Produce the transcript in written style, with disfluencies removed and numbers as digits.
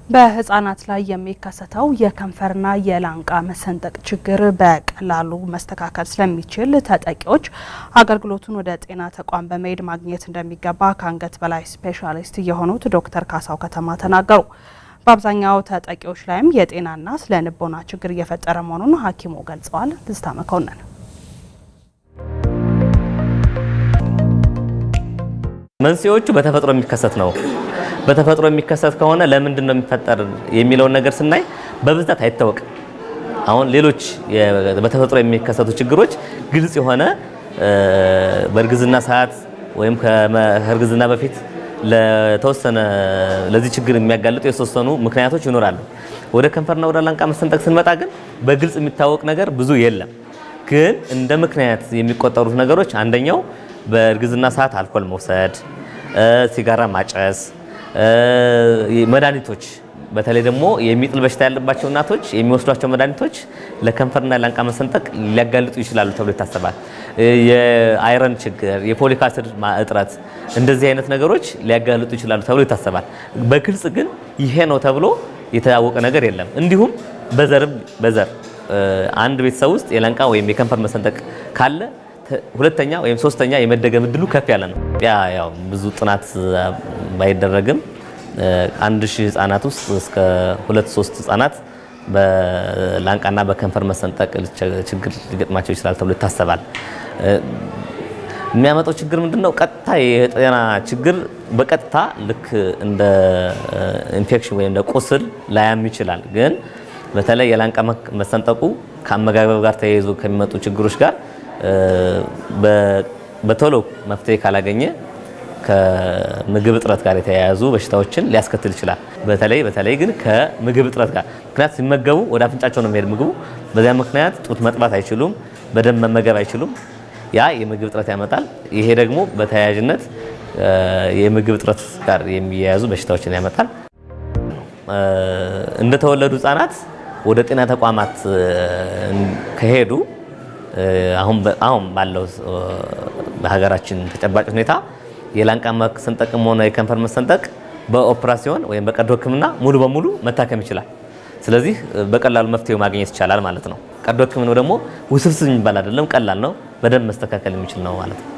በህፃናት ላይ የሚከሰተው የከንፈርና የላንቃ መሰንጠቅ ችግር በቀላሉ መስተካከል ስለሚችል ተጠቂዎች አገልግሎቱን ወደ ጤና ተቋም በመሄድ ማግኘት እንደሚገባ ከአንገት በላይ ስፔሻሊስት የሆኑት ዶክተር ካሳው ከተማ ተናገሩ። በአብዛኛው ተጠቂዎች ላይም የጤናና ስነ ልቦና ችግር እየፈጠረ መሆኑን ሐኪሙ ገልጸዋል። ትዝታ መኮንን መንስኤዎቹ በተፈጥሮ የሚከሰት ነው። በተፈጥሮ የሚከሰት ከሆነ ለምንድን ነው የሚፈጠር የሚለውን ነገር ስናይ በብዛት አይታወቅም። አሁን ሌሎች በተፈጥሮ የሚከሰቱ ችግሮች ግልጽ የሆነ በእርግዝና ሰዓት ወይም ከእርግዝና በፊት ለተወሰነ ለዚህ ችግር የሚያጋልጡ የተወሰኑ ምክንያቶች ይኖራሉ። ወደ ከንፈርና ወደ ላንቃ መሰንጠቅ ስንመጣ ግን በግልጽ የሚታወቅ ነገር ብዙ የለም። ግን እንደ ምክንያት የሚቆጠሩት ነገሮች አንደኛው በእርግዝና ሰዓት አልኮል መውሰድ፣ ሲጋራ ማጨስ፣ መድኃኒቶች በተለይ ደግሞ የሚጥል በሽታ ያለባቸው እናቶች የሚወስዷቸው መድኃኒቶች ለከንፈርና ላንቃ መሰንጠቅ ሊያጋልጡ ይችላሉ ተብሎ ይታሰባል። የአይረን ችግር፣ የፎሊክ አሲድ እጥረት እንደዚህ አይነት ነገሮች ሊያጋልጡ ይችላሉ ተብሎ ይታሰባል። በግልጽ ግን ይሄ ነው ተብሎ የታወቀ ነገር የለም። እንዲሁም በዘር አንድ ቤተሰብ ውስጥ የላንቃ ወይም የከንፈር መሰንጠቅ ካለ ሁለተኛ ወይም ሶስተኛ የመደገም እድሉ ከፍ ያለ ነው። ያው ብዙ ጥናት ባይደረግም 1000 ህጻናት ውስጥ እስከ 2-3 ህጻናት በላንቃና በከንፈር መሰንጠቅ ችግር ሊገጥማቸው ይችላል ተብሎ ይታሰባል። የሚያመጣው ችግር ምንድነው? ቀጥታ የጤና ችግር በቀጥታ ልክ እንደ ኢንፌክሽን ወይም እንደ ቁስል ላያም ይችላል። ግን በተለይ የላንቃ መሰንጠቁ ከአመጋገብ ጋር ተያይዞ ከሚመጡ ችግሮች ጋር በቶሎ መፍትሄ ካላገኘ ከምግብ እጥረት ጋር የተያያዙ በሽታዎችን ሊያስከትል ይችላል። በተለይ ግን ከምግብ እጥረት ጋር ምክንያት ሲመገቡ ወደ አፍንጫቸው ነው የሚሄድ ምግቡ። በዚያ ምክንያት ጡት መጥባት አይችሉም፣ በደንብ መመገብ አይችሉም። ያ የምግብ እጥረት ያመጣል። ይሄ ደግሞ በተያያዥነት የምግብ እጥረት ጋር የሚያያዙ በሽታዎችን ያመጣል። እንደተወለዱ ህጻናት ወደ ጤና ተቋማት ከሄዱ አሁን ባለው በሀገራችን ተጨባጭ ሁኔታ የላንቃ መሰንጠቅም ሆነ የከንፈር መሰንጠቅ በኦፕራሲዮን ወይም በቀዶ ሕክምና ሙሉ በሙሉ መታከም ይችላል። ስለዚህ በቀላሉ መፍትሄው ማግኘት ይቻላል ማለት ነው። ቀዶ ሕክምናው ደግሞ ውስብስብ የሚባል አይደለም፣ ቀላል ነው፣ በደንብ መስተካከል የሚችል ነው ማለት ነው።